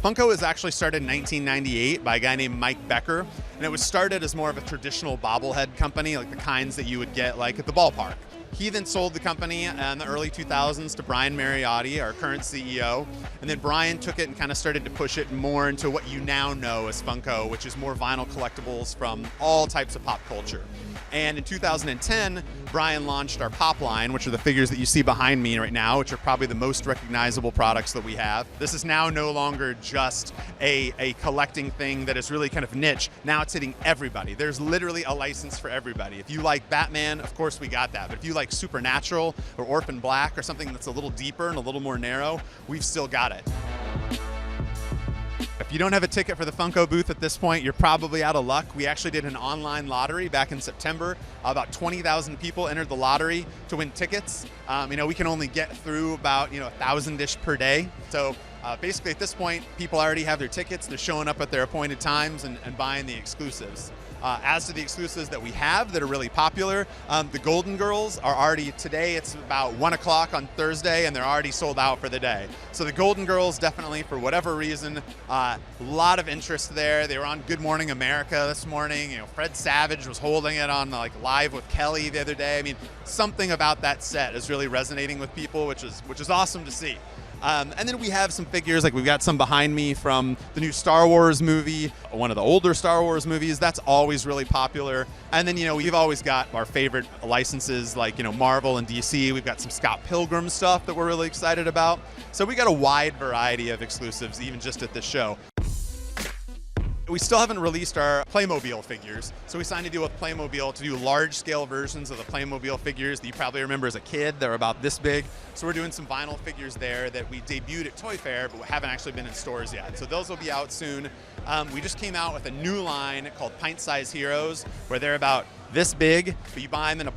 Funko was actually started in 1998 by a guy named Mike Becker, and it was started as more of a traditional bobblehead company, like the kinds that you would get like at the ballpark. He then sold the company in the early 2000s to Brian Mariotti, our current CEO, and then Brian took it and kind of started to push it more into what you now know as Funko, which is more vinyl collectibles from all types of pop culture. And in 2010, Brian launched our Pop line, which are the figures that you see behind me right now, which are probably the most recognizable products that we have. This is now no longer just a collecting thing that is really kind of niche. Now it's hitting everybody. There's literally a license for everybody. If you like Batman, of course we got that. But if you like Supernatural or Orphan Black or something that's a little deeper and a little more narrow, we've still got it. If you don't have a ticket for the Funko booth at this point, you're probably out of luck. We actually did an online lottery back in September. About 20,000 people entered the lottery to win tickets. We can only get through about 1,000-ish per day. So basically at this point, people already have their tickets. They're showing up at their appointed times and buying the exclusives. As to the exclusives that we have that are really popular, the Golden Girls are already, today it's about 1 o'clock on Thursday, and they're already sold out for the day. So the Golden Girls, definitely, for whatever reason, a lot of interest there. They were on Good Morning America this morning. Fred Savage was holding it on like Live with Kelly the other day. I mean, something about that set is really resonating with people, which is awesome to see. And then we have some figures, like we've got some behind me from the new Star Wars movie, one of the older Star Wars movies. That's always really popular. And then, we've always got our favorite licenses like, Marvel and DC. We've got some Scott Pilgrim stuff that we're really excited about. So we got a wide variety of exclusives, even just at this show. We still haven't released our Playmobil figures, so we signed a deal with Playmobil to do large-scale versions of the Playmobil figures that you probably remember as a kid. They're about this big. So we're doing some vinyl figures there that we debuted at Toy Fair, but haven't actually been in stores yet. So those will be out soon. We just came out with a new line called Pint-Sized Heroes, where they're about this big, but you buy them in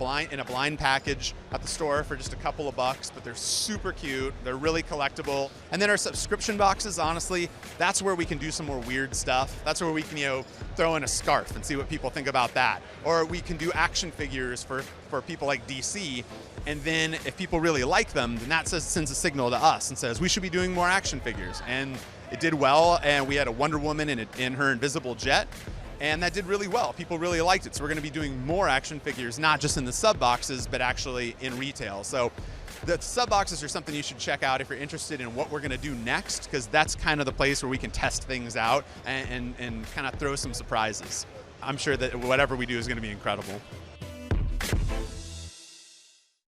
a blind package at the store for just a couple of bucks, but they're super cute. They're really collectible. And then our subscription boxes, honestly, that's where we can do some more weird stuff. That's where we can, throw in a scarf and see what people think about that. Or we can do action figures for people like DC. And then if people really like them, then that sends a signal to us and says, we should be doing more action figures. And it did well, and we had a Wonder Woman in her invisible jet. And that did really well. People really liked it. So we're going to be doing more action figures, not just in the sub boxes, but actually in retail. So the sub boxes are something you should check out if you're interested in what we're going to do next, because that's kind of the place where we can test things out and kind of throw some surprises. I'm sure that whatever we do is going to be incredible.